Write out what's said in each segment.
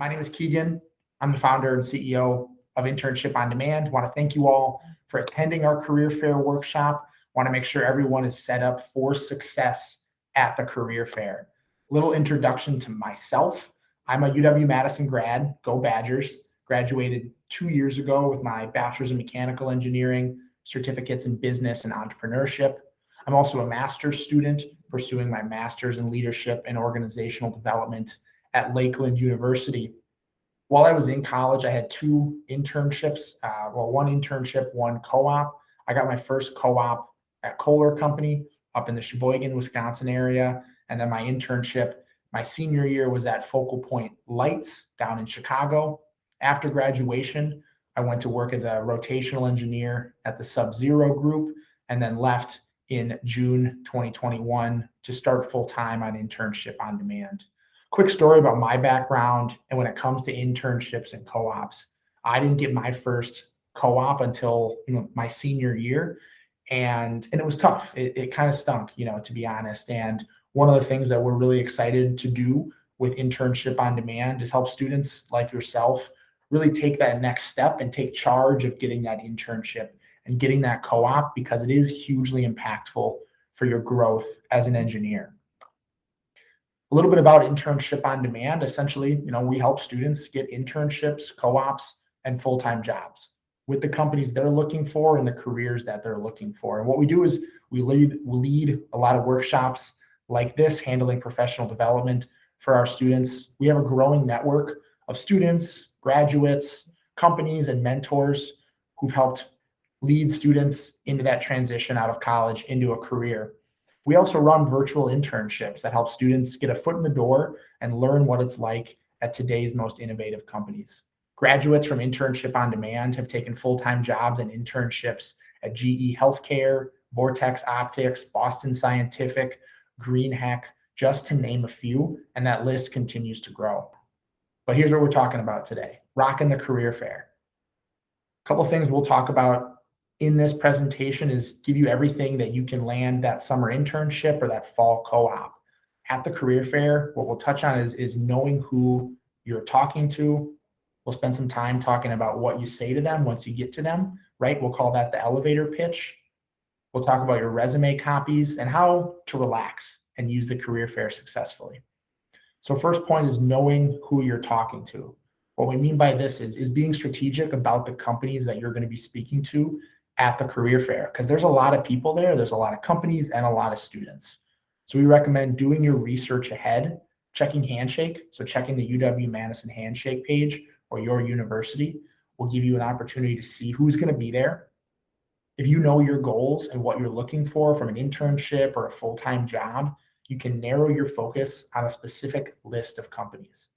My name is Keegan. I'm the founder and CEO of Internship on Demand. I want to thank you all for attending our career fair workshop. I want to make sure everyone is set up for success at the career fair. Little introduction to myself. I'm a UW-Madison grad, go Badgers. Graduated 2 years ago with my bachelor's in mechanical engineering, certificates in business and entrepreneurship. I'm also a master's student pursuing my master's in leadership and organizational development at Lakeland University. While I was in college, I had 2 internships, one internship, 1 co-op. I got my first co-op at Kohler Company up in the Sheboygan, Wisconsin area. And then my internship, my senior year, was at Focal Point Lights down in Chicago. After graduation, I went to work as a rotational engineer at the Sub-Zero Group and then left in June 2021 to start full-time on Internship on Demand. Quick story about my background, and when it comes to internships and co-ops, I didn't get my first co-op until my senior year, and it was tough. It kind of stunk, to be honest. And one of the things that we're really excited to do with Internship on Demand is help students like yourself really take that next step and take charge of getting that internship and getting that co-op, because it is hugely impactful for your growth as an engineer. A little bit about Internship on Demand. Essentially, we help students get internships, co-ops, and full-time jobs with the companies they're looking for and the careers that they're looking for. And what we do is we lead a lot of workshops like this, handling professional development for our students. We have a growing network of students, graduates, companies, and mentors who've helped lead students into that transition out of college into a career. We also run virtual internships that help students get a foot in the door and learn what it's like at today's most innovative companies. Graduates from Internship on Demand have taken full-time jobs and internships at GE Healthcare, Vortex Optics, Boston Scientific, GreenHack, just to name a few, and that list continues to grow. But here's what we're talking about today: rocking the career fair. A couple things we'll talk about in this presentation is give you everything that you can land that summer internship or that fall co-op. At the career fair, what we'll touch on is knowing who you're talking to. We'll spend some time talking about what you say to them once you get to them, right? We'll call that the elevator pitch. We'll talk about your resume copies and how to relax and use the career fair successfully. So first point is knowing who you're talking to. What we mean by this is being strategic about the companies that you're going to be speaking to at the career fair, because there's a lot of people there, there's a lot of companies and a lot of students. So we recommend doing your research ahead, checking Handshake. So checking the UW-Madison Handshake page or your university will give you an opportunity to see who's going to be there. If you know your goals and what you're looking for from an internship or a full-time job, you can narrow your focus on a specific list of companies.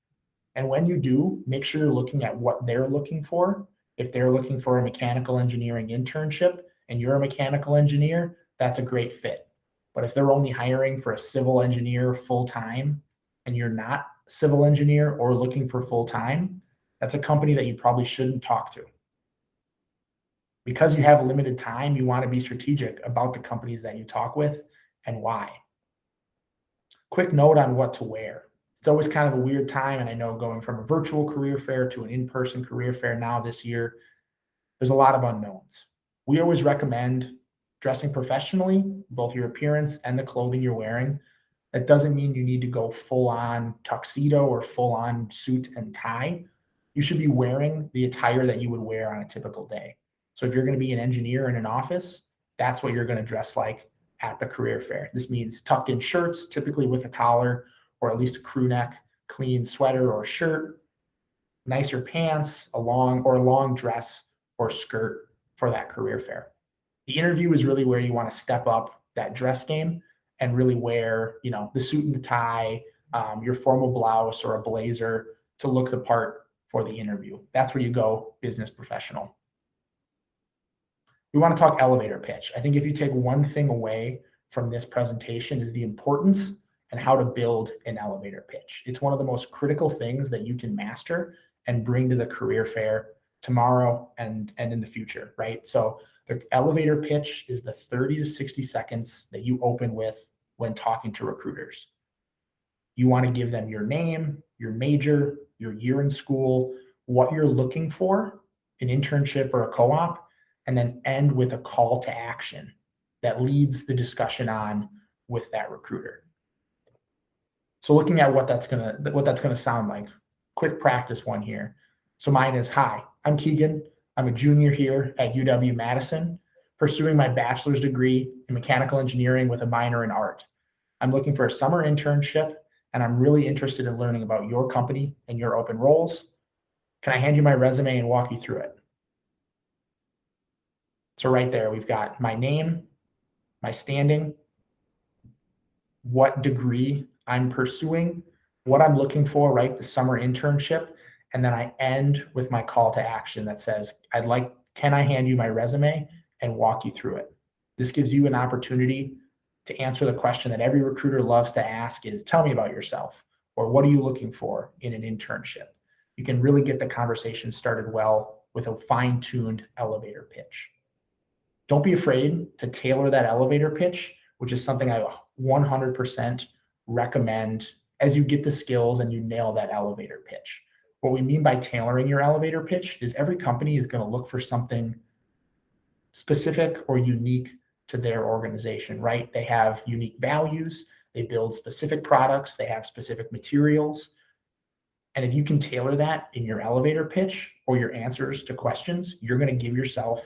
And when you do, make sure you're looking at what they're looking for. If they're looking for a mechanical engineering internship and you're a mechanical engineer, that's a great fit. But if they're only hiring for a civil engineer full-time and you're not a civil engineer or looking for full-time, that's a company that you probably shouldn't talk to. Because you have limited time, you want to be strategic about the companies that you talk with and why. Quick note on what to wear. It's always kind of a weird time, and I know going from a virtual career fair to an in-person career fair now this year, there's a lot of unknowns. We always recommend dressing professionally, both your appearance and the clothing you're wearing. That doesn't mean you need to go full-on tuxedo or full-on suit and tie. You should be wearing the attire that you would wear on a typical day. So if you're going to be an engineer in an office, that's what you're going to dress like at the career fair. This means tucked in shirts, typically with a collar, or at least a crew neck, clean sweater or shirt, nicer pants, a long dress or skirt for that career fair. The interview is really where you want to step up that dress game and really wear, the suit and the tie, your formal blouse or a blazer to look the part for the interview. That's where you go business professional. We want to talk elevator pitch. I think if you take one thing away from this presentation is the importance and how to build an elevator pitch. It's one of the most critical things that you can master and bring to the career fair tomorrow and in the future, right? So the elevator pitch is the 30 to 60 seconds that you open with when talking to recruiters. You want to give them your name, your major, your year in school, what you're looking for, an internship or a co-op, and then end with a call to action that leads the discussion on with that recruiter. So looking at what that's gonna sound like, quick practice one here. So mine is, hi, I'm Keegan. I'm a junior here at UW-Madison, pursuing my bachelor's degree in mechanical engineering with a minor in art. I'm looking for a summer internship, and I'm really interested in learning about your company and your open roles. Can I hand you my resume and walk you through it? So right there, we've got my name, my standing, what degree I'm pursuing, what I'm looking for, right? The summer internship. And then I end with my call to action that says, can I hand you my resume and walk you through it? This gives you an opportunity to answer the question that every recruiter loves to ask is, tell me about yourself, or what are you looking for in an internship? You can really get the conversation started well with a fine-tuned elevator pitch. Don't be afraid to tailor that elevator pitch, which is something I 100% recommend as you get the skills and you nail that elevator pitch. What we mean by tailoring your elevator pitch is every company is going to look for something specific or unique to their organization, right? They have unique values, they build specific products, they have specific materials. And if you can tailor that in your elevator pitch or your answers to questions, you're going to give yourself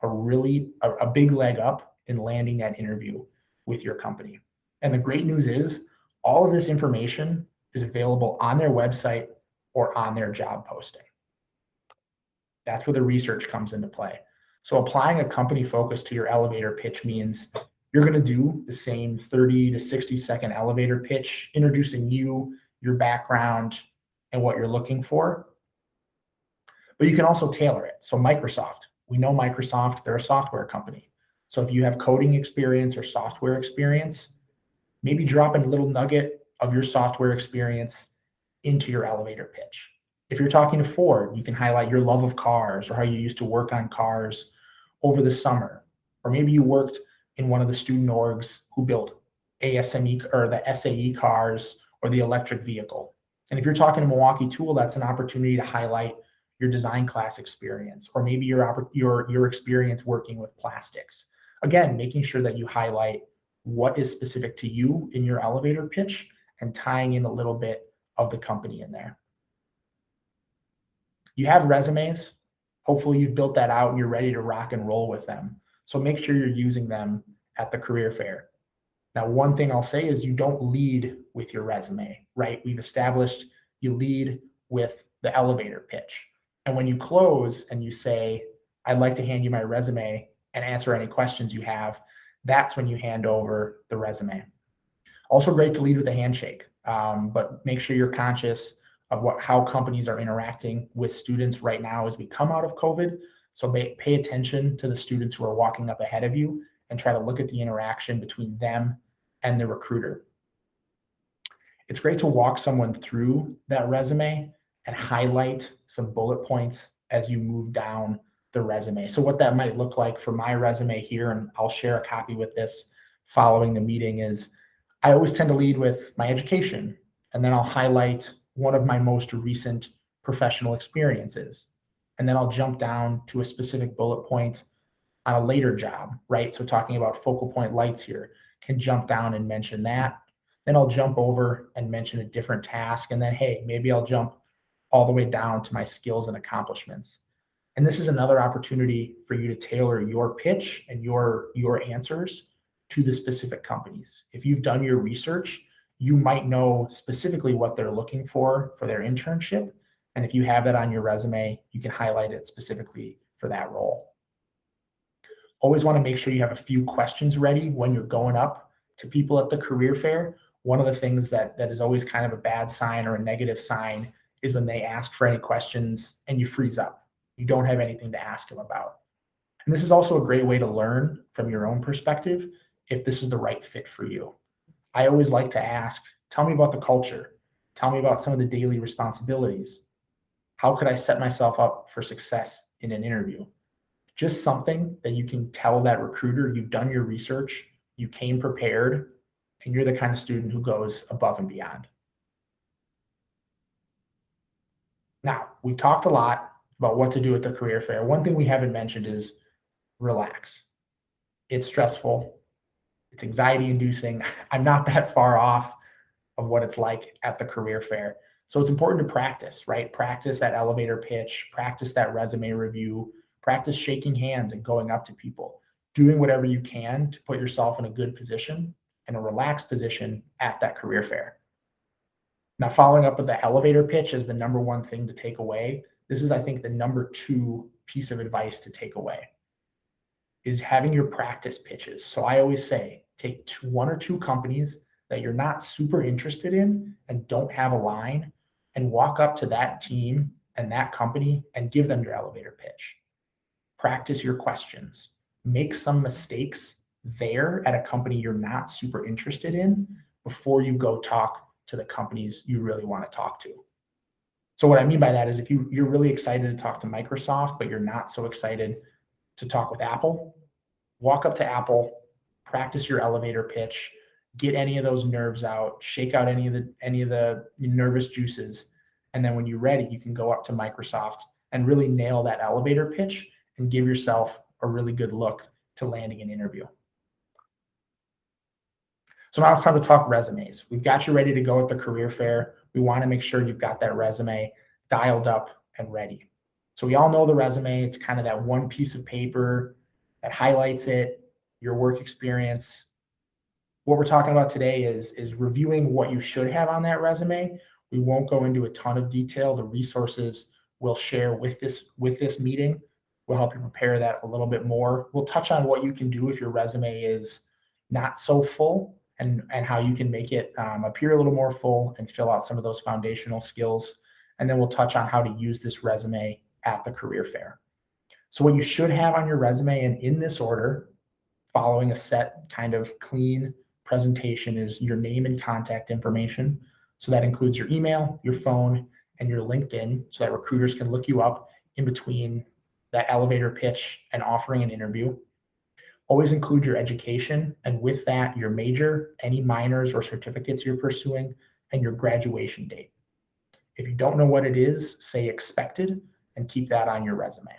a big leg up in landing that interview with your company. And the great news is all of this information is available on their website or on their job posting. That's where the research comes into play. So applying a company focus to your elevator pitch means you're going to do the same 30 to 60-second elevator pitch, introducing you, your background, and what you're looking for. But you can also tailor it. So Microsoft, we know Microsoft, they're a software company. So if you have coding experience or software experience, maybe drop in a little nugget of your software experience into your elevator pitch. If you're talking to Ford, you can highlight your love of cars or how you used to work on cars over the summer. Or maybe you worked in one of the student orgs who built ASME or the SAE cars or the electric vehicle. And if you're talking to Milwaukee Tool, that's an opportunity to highlight your design class experience, or maybe your experience working with plastics. Again, making sure that you highlight what is specific to you in your elevator pitch and tying in a little bit of the company in there. You have resumes. Hopefully you've built that out and you're ready to rock and roll with them. So make sure you're using them at the career fair. Now, one thing I'll say is you don't lead with your resume, right? We've established you lead with the elevator pitch. And when you close and you say, I'd like to hand you my resume and answer any questions you have, that's when you hand over the resume. Also great to lead with a handshake, but make sure you're conscious of how companies are interacting with students right now as we come out of COVID. So pay attention to the students who are walking up ahead of you and try to look at the interaction between them and the recruiter. It's great to walk someone through that resume and highlight some bullet points as you move down the resume. So what that might look like for my resume here, and I'll share a copy with this following the meeting, is I always tend to lead with my education, and then I'll highlight one of my most recent professional experiences. And then I'll jump down to a specific bullet point on a later job, right? So talking about focal point lights here, can jump down and mention that. Then I'll jump over and mention a different task. And then, hey, maybe I'll jump all the way down to my skills and accomplishments. And this is another opportunity for you to tailor your pitch and your answers to the specific companies. If you've done your research, you might know specifically what they're looking for their internship. And if you have that on your resume, you can highlight it specifically for that role. Always want to make sure you have a few questions ready when you're going up to people at the career fair. One of the things that is always kind of a bad sign or a negative sign is when they ask for any questions and you freeze up. You don't have anything to ask them about. And this is also a great way to learn from your own perspective if this is the right fit for you. I always like to ask, tell me about the culture. Tell me about some of the daily responsibilities. How could I set myself up for success in an interview? Just something that you can tell that recruiter you've done your research, you came prepared, and you're the kind of student who goes above and beyond. Now, we've talked a lot about what to do at the career fair. One thing we haven't mentioned is relax. It's stressful. It's anxiety inducing. I'm not that far off of what it's like at the career fair. So it's important to practice, right? Practice that elevator pitch, practice that resume review, practice shaking hands and going up to people, doing whatever you can to put yourself in a good position and a relaxed position at that career fair. Now, following up with the elevator pitch is the number one thing to take away. This is, I think, the number two piece of advice to take away is having your practice pitches. So I always say, take one or two companies that you're not super interested in and don't have a line, and walk up to that team and that company and give them your elevator pitch. Practice your questions. Make some mistakes there at a company you're not super interested in before you go talk to the companies you really want to talk to. So what I mean by that is if you're really excited to talk to Microsoft, but you're not so excited to talk with Apple, walk up to Apple, practice your elevator pitch, get any of those nerves out, shake out any of the nervous juices, and then when you're ready, you can go up to Microsoft and really nail that elevator pitch and give yourself a really good look to landing an interview. So now it's time to talk resumes. We've got you ready to go at the career fair. We want to make sure you've got that resume dialed up and ready. So we all know the resume. It's kind of that one piece of paper that highlights it, your work experience. What we're talking about today is reviewing what you should have on that resume. We won't go into a ton of detail. The resources we'll share with this meeting will help you prepare that a little bit more. We'll touch on what you can do if your resume is not so full and how you can make it appear a little more full and fill out some of those foundational skills. And then we'll touch on how to use this resume at the career fair. So what you should have on your resume, and in this order, following a set kind of clean presentation, is your name and contact information. So that includes your email, your phone, and your LinkedIn, so that recruiters can look you up in between that elevator pitch and offering an interview. Always include your education, and with that, your major, any minors or certificates you're pursuing, and your graduation date. If you don't know what it is, say expected and keep that on your resume.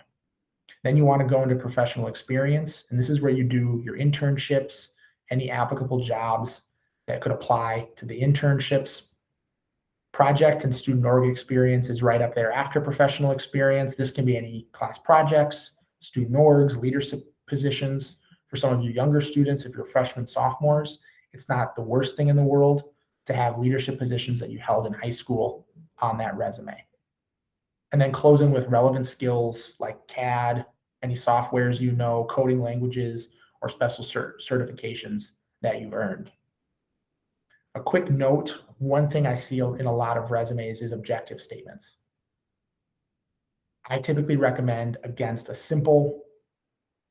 Then you want to go into professional experience, and this is where you do your internships, any applicable jobs that could apply to the internships. Project and student org experience is right up there after professional experience. This can be any class projects, student orgs, leadership positions. For some of you younger students, if you're freshmen, sophomores, it's not the worst thing in the world to have leadership positions that you held in high school on that resume. And then closing with relevant skills like CAD, any softwares you know, coding languages, or special certifications that you've earned. A quick note, one thing I see in a lot of resumes is objective statements. I typically recommend against a simple,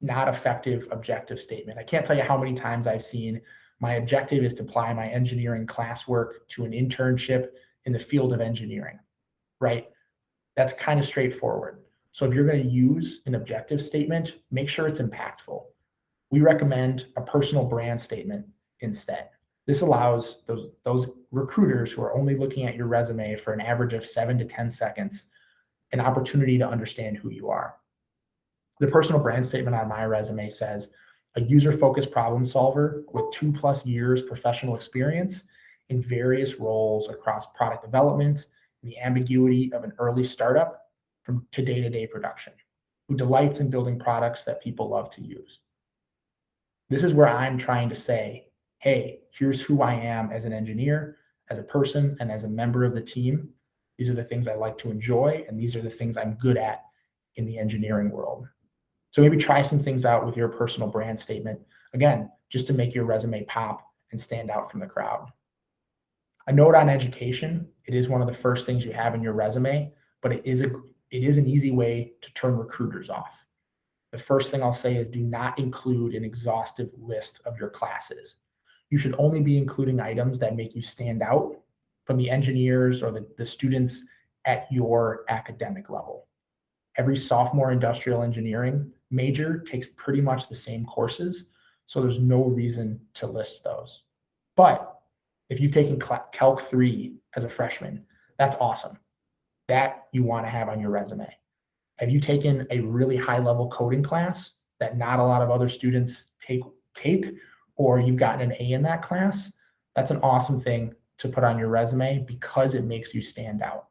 not effective objective statement. I can't tell you how many times I've seen my objective is to apply my engineering classwork to an internship in the field of engineering, right? That's kind of straightforward. So if you're going to use an objective statement, make sure it's impactful. We recommend a personal brand statement instead. This allows those recruiters who are only looking at your resume for an average of 7 to 10 seconds an opportunity to understand who you are. The personal brand statement on my resume says, a user-focused problem solver with 2+ years professional experience in various roles across product development, the ambiguity of an early startup to day-to-day production, who delights in building products that people love to use. This is where I'm trying to say, hey, here's who I am as an engineer, as a person, and as a member of the team. These are the things I like to enjoy, and these are the things I'm good at in the engineering world. So maybe try some things out with your personal brand statement, again, just to make your resume pop and stand out from the crowd. A note on education, it is one of the first things you have in your resume, but it is an easy way to turn recruiters off. The first thing I'll say is do not include an exhaustive list of your classes. You should only be including items that make you stand out from the engineers or the students at your academic level. Every sophomore industrial engineering major takes pretty much the same courses, so there's no reason to list those. But if you've taken Calc 3 as a freshman, that's awesome. that you want to have on your resume. Have you taken a really high level coding class that not a lot of other students take, or you've gotten an A in that class? That's an awesome thing to put on your resume because it makes you stand out.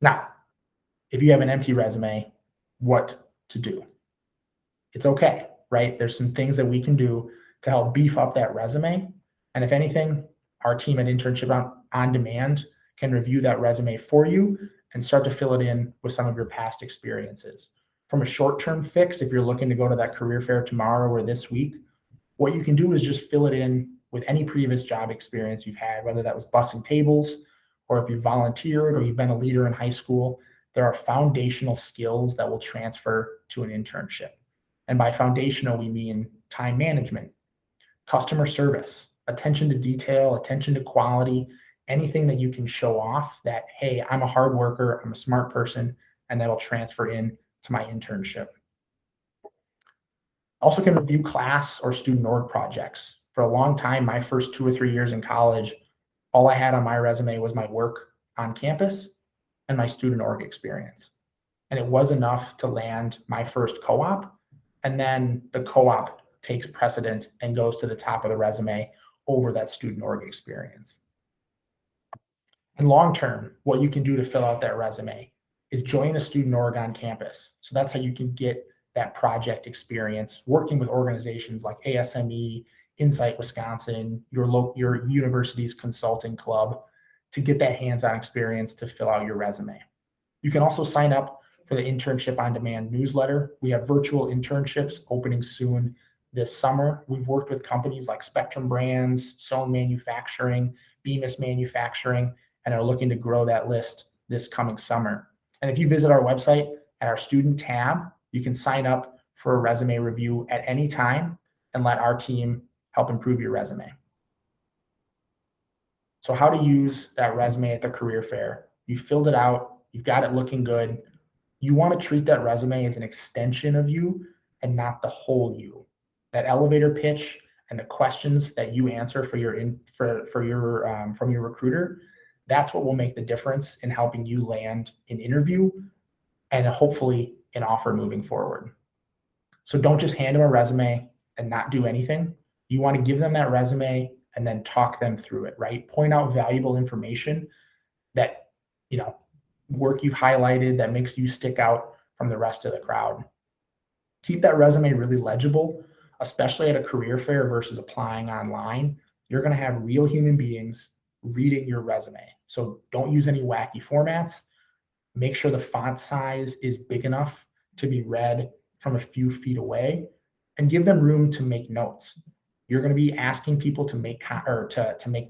Now, if you have an empty resume, what to do? It's okay, right? There's some things that we can do to help beef up that resume. And if anything, our team at Internship on Demand can review that resume for you and start to fill it in with some of your past experiences. From a short-term fix, if you're looking to go to that career fair tomorrow or this week, what you can do is just fill it in with any previous job experience you've had, whether that was bussing tables, or if you volunteered or you've been a leader in high school. There are foundational skills that will transfer to an internship. And by foundational, we mean time management, customer service, attention to detail, attention to quality, anything that you can show off that, hey, I'm a hard worker, I'm a smart person, and that'll transfer in to my internship. Also can review class or student org projects. For a long time, my first 2 or 3 years in college, all I had on my resume was my work on campus and my student org experience. And it was enough to land my first co-op. And then the co-op takes precedent and goes to the top of the resume over that student org experience. And long term, what you can do to fill out that resume is join a student org on campus. So that's how you can get that project experience working with organizations like ASME, Insight Wisconsin, your university's consulting club, to get that hands-on experience to fill out your resume. You can also sign up for the Internship on Demand newsletter. We have virtual internships opening soon this summer. We've worked with companies like Spectrum Brands, Sohn Manufacturing, Bemis Manufacturing, and are looking to grow that list this coming summer. And if you visit our website at our student tab, you can sign up for a resume review at any time and let our team help improve your resume. So how to use that resume at the career fair. You filled it out, you've got it looking good. You want to treat that resume as an extension of you and not the whole you. That elevator pitch and the questions that you answer from your recruiter, that's what will make the difference in helping you land an interview and hopefully an offer moving forward. So don't just hand them a resume and not do anything. You want to give them that resume and then talk them through it, right? Point out valuable information that, work you've highlighted that makes you stick out from the rest of the crowd. Keep that resume really legible, especially at a career fair versus applying online. You're going to have real human beings reading your resume. So don't use any wacky formats. Make sure the font size is big enough to be read from a few feet away, and give them room to make notes. You're going to be asking people to make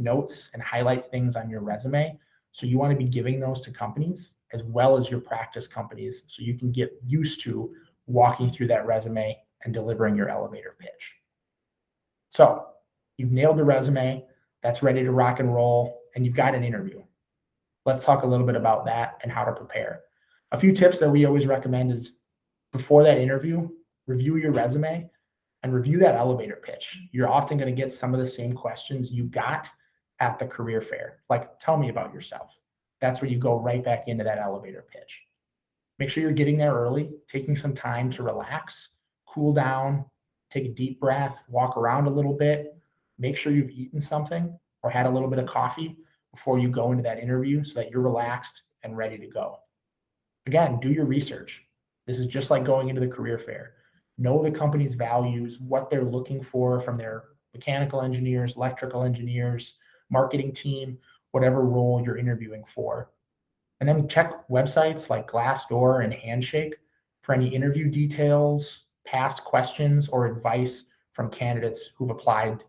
notes and highlight things on your resume. So you want to be giving those to companies as well as your practice companies, so you can get used to walking through that resume and delivering your elevator pitch. So you've nailed the resume, that's ready to rock and roll, and you've got an interview. Let's talk a little bit about that and how to prepare. A few tips that we always recommend is before that interview, review your resume and review that elevator pitch. You're often going to get some of the same questions you got at the career fair. Like, tell me about yourself. That's where you go right back into that elevator pitch. Make sure you're getting there early, taking some time to relax, cool down, take a deep breath, walk around a little bit. Make sure you've eaten something or had a little bit of coffee before you go into that interview so that you're relaxed and ready to go. Again, do your research. This is just like going into the career fair. Know the company's values, what they're looking for from their mechanical engineers, electrical engineers, marketing team, whatever role you're interviewing for. And then check websites like Glassdoor and Handshake for any interview details, past questions, or advice from candidates who've applied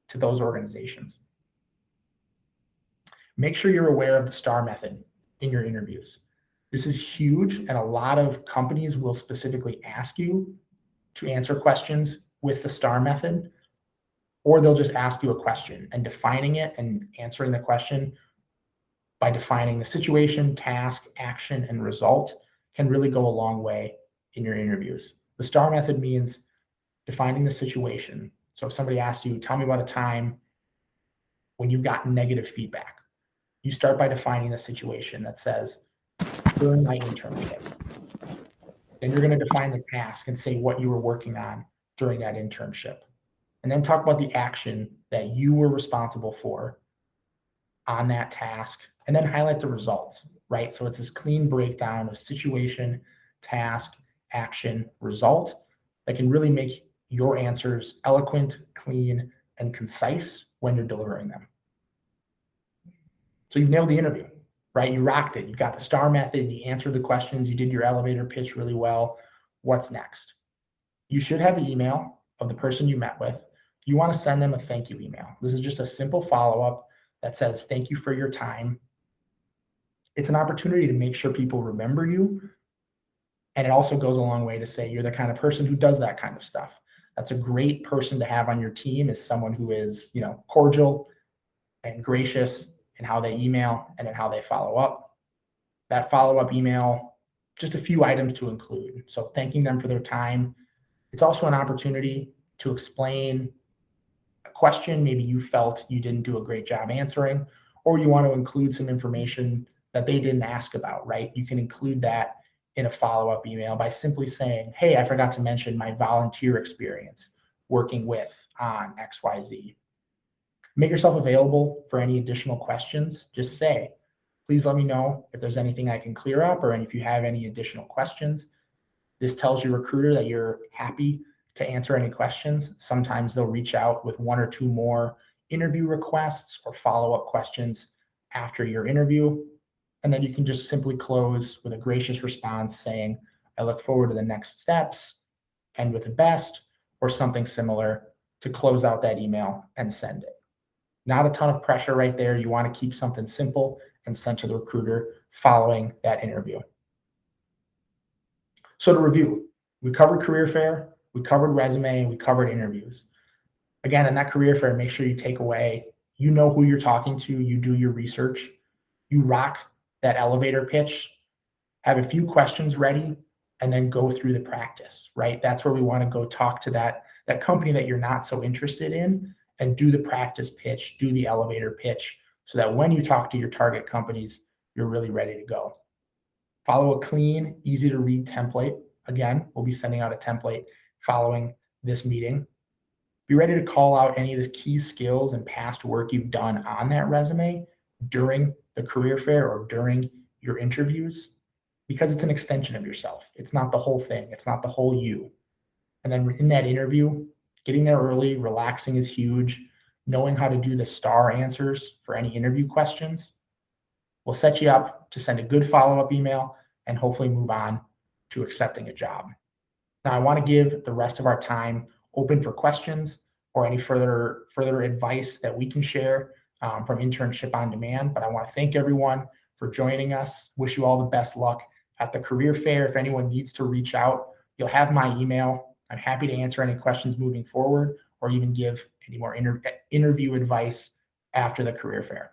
to those organizations. Make sure you're aware of the STAR method in your interviews. This is huge, and a lot of companies will specifically ask you to answer questions with the STAR method, or they'll just ask you a question, and defining it and answering the question by defining the situation, task, action, and result can really go a long way in your interviews. The STAR method means defining the situation. So if somebody asks you, tell me about a time when you've gotten negative feedback, You start by defining the situation that says, during my internship. Then you're going to define the task and say what you were working on during that internship. And then talk about the action that you were responsible for on that task, and then highlight the results, right? So it's this clean breakdown of situation, task, action, result that can really make your answers eloquent, clean, and concise when you're delivering them. So you've nailed the interview, right? You rocked it. You got the STAR method. You answered the questions. You did your elevator pitch really well. What's next? You should have the email of the person you met with. You want to send them a thank you email. This is just a simple follow-up that says, thank you for your time. It's an opportunity to make sure people remember you. And it also goes a long way to say you're the kind of person who does that kind of stuff. That's a great person to have on your team, is someone who is, cordial and gracious in how they email and in how they follow up. That follow-up email, just a few items to include. So thanking them for their time. It's also an opportunity to explain a question maybe you felt you didn't do a great job answering, or you want to include some information that they didn't ask about, right? You can include that in a follow-up email by simply saying, hey, I forgot to mention my volunteer experience working with on XYZ. Make yourself available for any additional questions. Just say, please let me know if there's anything I can clear up, or if you have any additional questions. This tells your recruiter that you're happy to answer any questions. Sometimes they'll reach out with one or two more interview requests or follow-up questions after your interview. And then you can just simply close with a gracious response saying, I look forward to the next steps, end with the best, or something similar to close out that email and send it. Not a ton of pressure right there. You want to keep something simple and sent to the recruiter following that interview. So to review, we covered career fair, we covered resume, we covered interviews. Again, in that career fair, make sure you take away, you know who you're talking to, you do your research, you rock that elevator pitch, have a few questions ready, and then go through the practice, right? That's where we want to go talk to that company that you're not so interested in, and do the practice pitch, do the elevator pitch, so that when you talk to your target companies, you're really ready to go. Follow a clean, easy to read template. Again, we'll be sending out a template following this meeting. Be ready to call out any of the key skills and past work you've done on that resume during the career fair or during your interviews, because it's an extension of yourself. It's not the whole thing. It's not the whole you. And then in that interview, getting there early, relaxing is huge. Knowing how to do the STAR answers for any interview questions will set you up to send a good follow-up email and hopefully move on to accepting a job. Now, I want to give the rest of our time open for questions or any further advice that we can share from Internship on Demand. But I want to thank everyone for joining us. Wish you all the best luck at the career fair. If anyone needs to reach out, you'll have my email. I'm happy to answer any questions moving forward, or even give any more interview advice after the career fair.